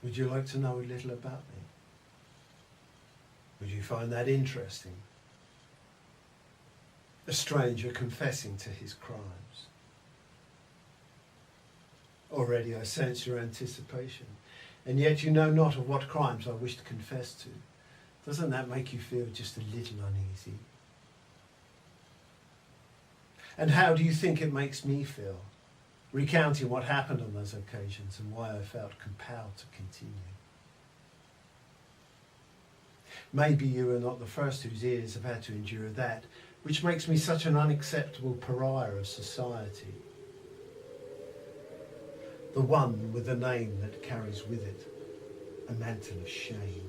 Would you like to know a little about me? Would you find that interesting? A stranger confessing to his crimes. Already I sense your anticipation, and yet you know not of what crimes I wish to confess to. Doesn't that make you feel just a little uneasy? And how do you think it makes me feel, recounting what happened on those occasions and why I felt compelled to continue? Maybe you are not the first whose ears have had to endure that, which makes me such an unacceptable pariah of society. The one with a name that carries with it a mantle of shame.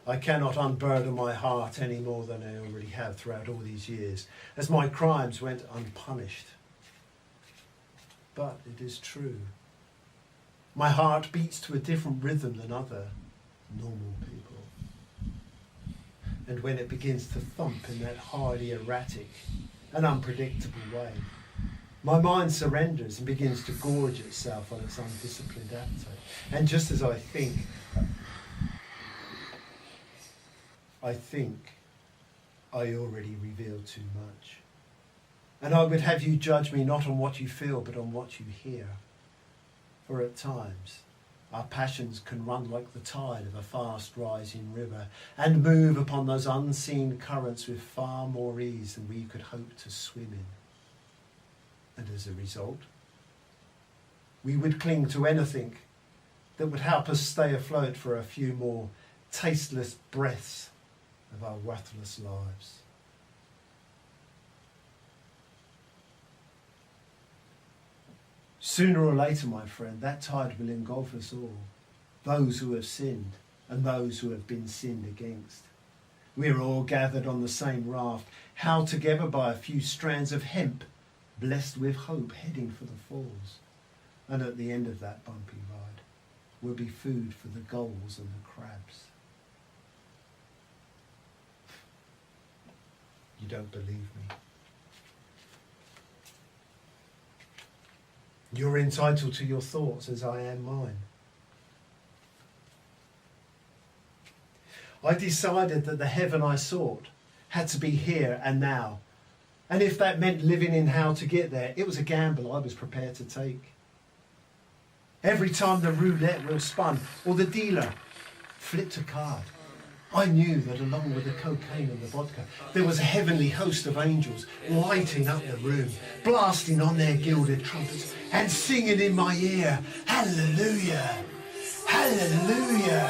I cannot unburden my heart any more than I already have throughout all these years, as my crimes went unpunished. But it is true. My heart beats to a different rhythm than other normal people. And when it begins to thump in that highly erratic and unpredictable way, my mind surrenders and begins to gorge itself on its undisciplined appetite. And just as I think I already reveal too much. And I would have you judge me not on what you feel, but on what you hear. For at times, our passions can run like the tide of a fast-rising river and move upon those unseen currents with far more ease than we could hope to swim in. And as a result, we would cling to anything that would help us stay afloat for a few more tasteless breaths of our worthless lives. Sooner or later, my friend, that tide will engulf us all, those who have sinned and those who have been sinned against. We are all gathered on the same raft, held together by a few strands of hemp, blessed with hope, heading for the falls. And at the end of that bumpy ride will be food for the gulls and the crabs. You don't believe me? You're entitled to your thoughts as I am mine. I decided that the heaven I sought had to be here and now. And if that meant living in how to get there, it was a gamble I was prepared to take. Every time the roulette wheel spun or the dealer flipped a card, I knew that along with the cocaine and the vodka, there was a heavenly host of angels lighting up the room, blasting on their gilded trumpets and singing in my ear, "Hallelujah, hallelujah."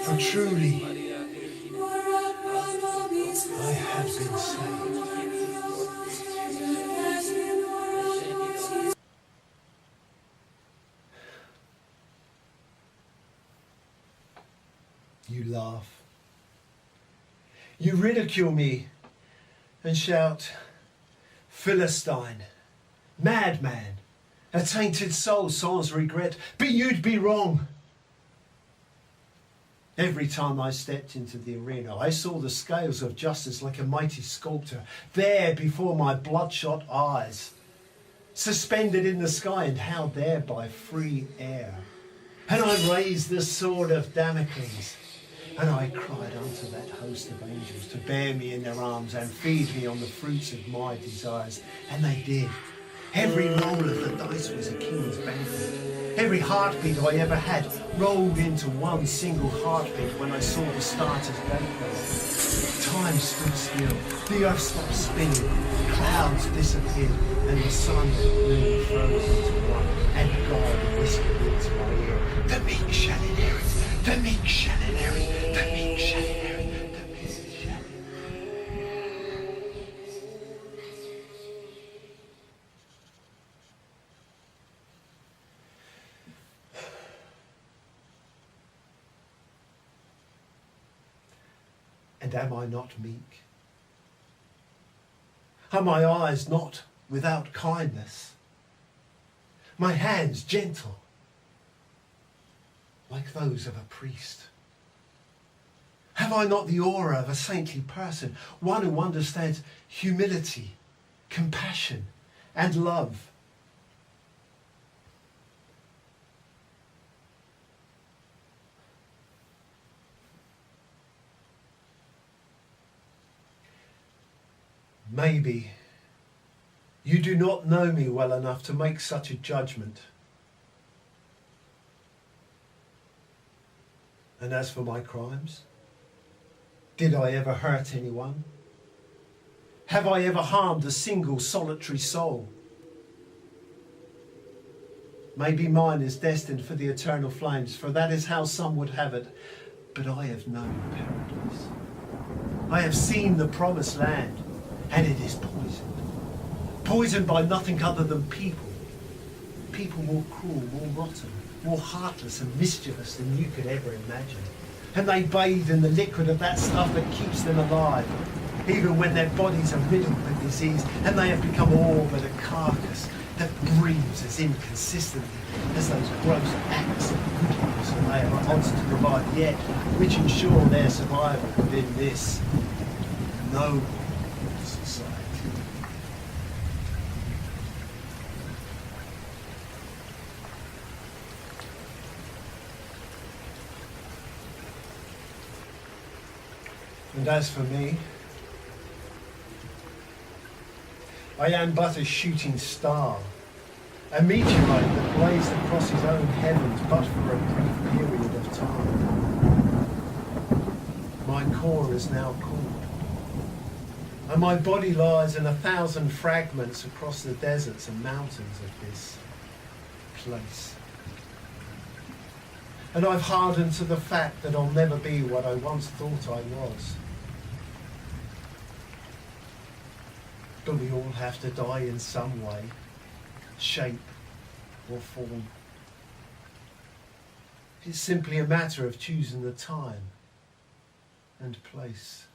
For truly, I have been saved. You laugh. You ridicule me and shout, "Philistine, madman, a tainted soul sans regret, but you'd be wrong." Every time I stepped into the arena, I saw the scales of justice like a mighty sculptor there before my bloodshot eyes, suspended in the sky and held there by free air. And I raised the sword of Damocles, and I cried unto that host of angels to bear me in their arms and feed me on the fruits of my desires. And they did. Every roll of the dice was a king's banquet. Every heartbeat I ever had rolled into one single heartbeat when I saw the starter's gate go. Time stood still, the earth stopped spinning, clouds disappeared, and the sun and moon froze into one, and God whispered into my ear, "The meek shall inherit, the meek shall inherit, the meek shall inherit, the meek shall inherit." And am I not meek? Are my eyes not without kindness? My hands gentle, like those of a priest? Have I not the aura of a saintly person, one who understands humility, compassion and love. Maybe you do not know me well enough to make such a judgment. And as for my crimes, did I ever hurt anyone? Have I ever harmed a single solitary soul? Maybe mine is destined for the eternal flames, for that is how some would have it. But I have known paradise. I have seen the promised land, and it is poisoned. Poisoned by nothing other than people. People more cruel, more rotten, more heartless and mischievous than you could ever imagine. And they bathe in the liquid of that stuff that keeps them alive, even when their bodies are riddled with disease, and they have become all but a carcass that breathes as inconsistently as those gross acts of goodness that they are odds to provide, yet which ensure their survival within this noble society. And as for me, I am but a shooting star, a meteorite that blazed across his own heavens but for a brief period of time. My core is now cooled, and my body lies in 1,000 fragments across the deserts and mountains of this place. And I've hardened to the fact that I'll never be what I once thought I was. But we all have to die in some way, shape or form. It's simply a matter of choosing the time and place.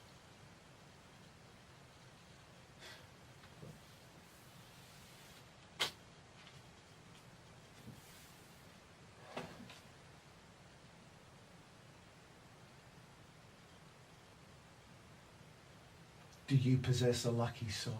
Do you possess a lucky soul?